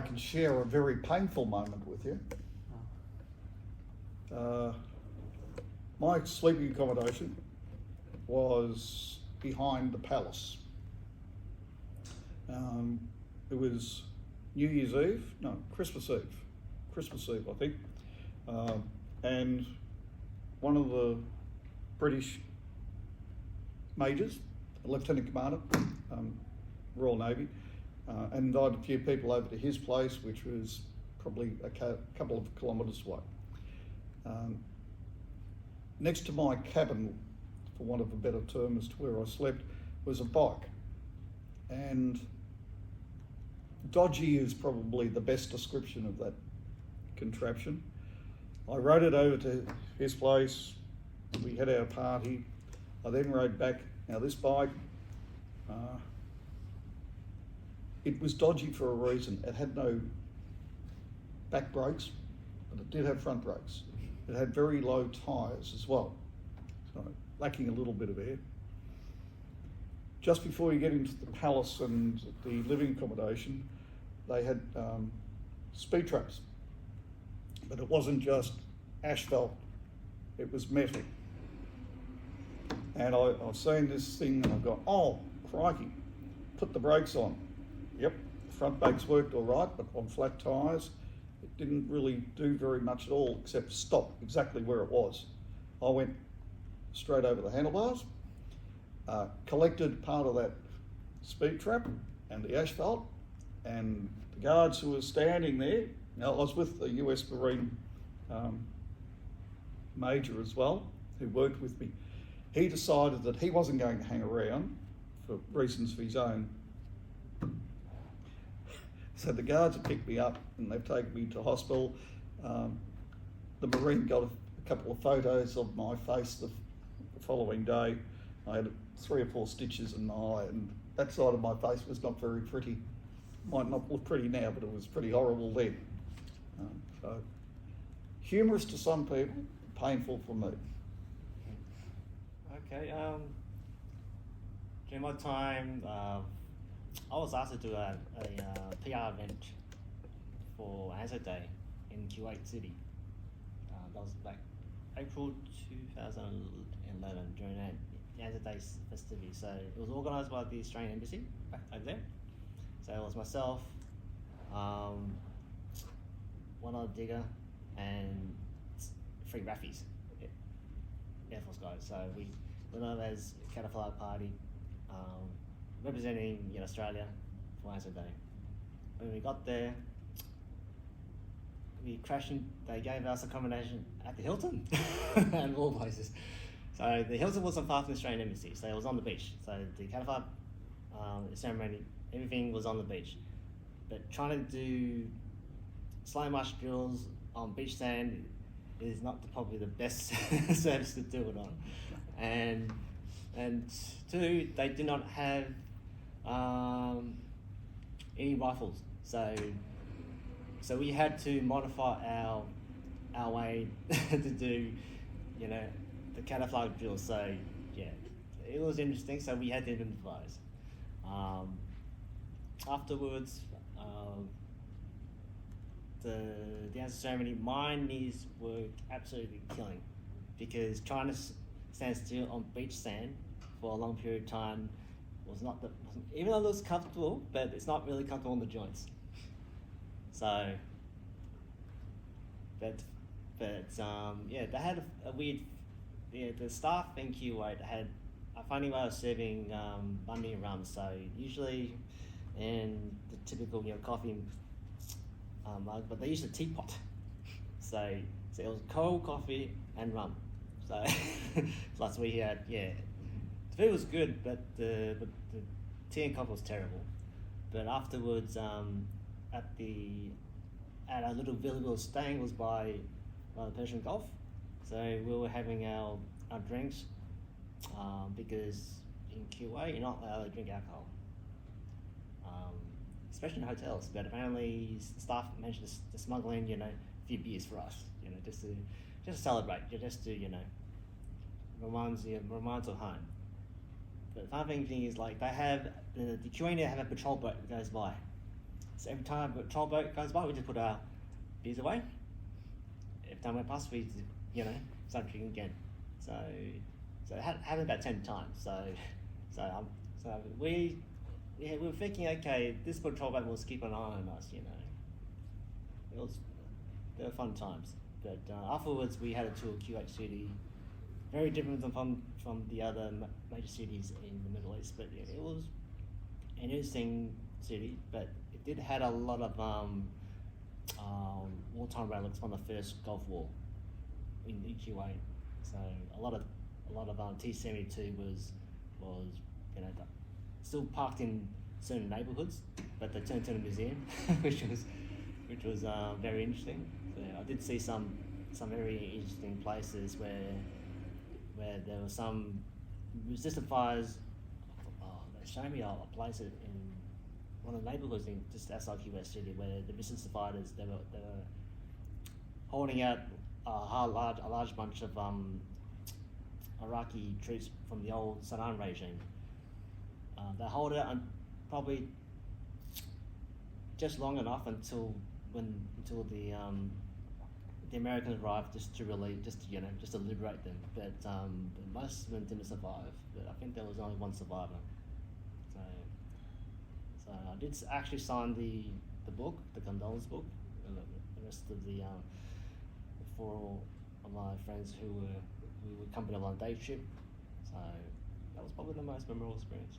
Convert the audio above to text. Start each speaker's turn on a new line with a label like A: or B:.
A: I can share a very painful moment with you. My sleeping accommodation was behind the palace. It was Christmas Eve, I think. And one of the British majors, a lieutenant commander, Royal Navy, and invited a few people over to his place, which was probably a couple of kilometres away. Next to my cabin, for want of a better term as to where I slept, was a bike. And dodgy is probably the best description of that contraption. I rode it over to his place, we had our party, I then rode back. Now this bike, it was dodgy for a reason. It had no back brakes, but it did have front brakes. It had very low tyres as well, so lacking a little bit of air. Just before you get into the palace and the living accommodation, they had speed traps, but it wasn't just asphalt, it was metal. And I've seen this thing and I've gone, oh, crikey, put the brakes on. Yep, the front brakes worked all right, but on flat tyres, it didn't really do very much at all except stop exactly where it was. I went straight over the handlebars, collected part of that speed trap and the asphalt, and the guards who were standing there, now I was with the US Marine major as well, who worked with me. He decided that he wasn't going to hang around for reasons of his own. So the guards have picked me up and they've taken me to hospital. The Marine got a couple of photos of my face the following day. I had 3 or 4 stitches in my eye, and that side of my face was not very pretty. Might not look pretty now, but it was pretty horrible then. So humorous to some people, painful for me.
B: Okay, during my time, I was asked to do a PR event for Answer Day in Kuwait City. That was back April 2011 during that Answer Day festivity. So it was organised by the Australian Embassy back over there. So it was myself, one other digger, and 3 Raffies, Air Force guys. So we went over as a caterpillar party, representing Australia for Answer Day. When we got there, we crashed in, they gave us accommodation at the Hilton and all places. So the Hilton wasn't far from the Australian Embassy, so it was on the beach. So the caterpillar ceremony, everything was on the beach. But trying to do slow march drills on beach sand is not probably the best service to do it on. And 2, they do not have any rifles, so we had to modify our way to do the camouflage drill. So yeah, it was interesting. So we had to improvise. Afterwards, the answer ceremony, my knees were absolutely killing, because trying to stand still on beach sand for a long period of time was not even though it was comfortable, but it's not really comfortable in the joints. So, but yeah, they had a weird, the staff in Kuwait had a funny way of serving bandi and rum. So usually in the typical coffee mug, but they used a teapot. So it was cold coffee and rum. So plus we had, the food was good, but the tea and coffee was terrible. But afterwards, at a little village we were staying was by the Persian Gulf. So we were having our drinks because in Kuwait you're not allowed to drink alcohol, especially in hotels. But apparently staff managed to smuggle in a few beers for us, just to celebrate, just to reminds of home. But the funny thing is, like, they have the Kuwait have a patrol boat that goes by. So every time a patrol boat goes by, we just put our beers away. Every time we pass, we start drinking again. So it happened about 10 times. So we were thinking, okay, this patrol boat will keep an eye on us. They were fun times. But afterwards, we had a tour of QH City, very different from the other major cities in the Middle East. But it was an interesting city, but it did had a lot of wartime relics from the first Gulf War in Kuwait. So a lot of T-72 was still parked in certain neighbourhoods, but they turned to a museum, which was very interesting. So I did see some very interesting places where there were some resistant fires. They showed me a place in one of the neighbourhoods just outside QS City where the resistant fighters they were holding out a large bunch of Iraqi troops from the old Saddam regime. They hold it probably just long enough until the Americans arrived just to liberate them. But most of them didn't survive. But I think there was only one survivor. So I did actually sign the book, the condolence book. The rest of the 4 of my friends who were accompanied on a day trip. So that was probably the most memorable experience.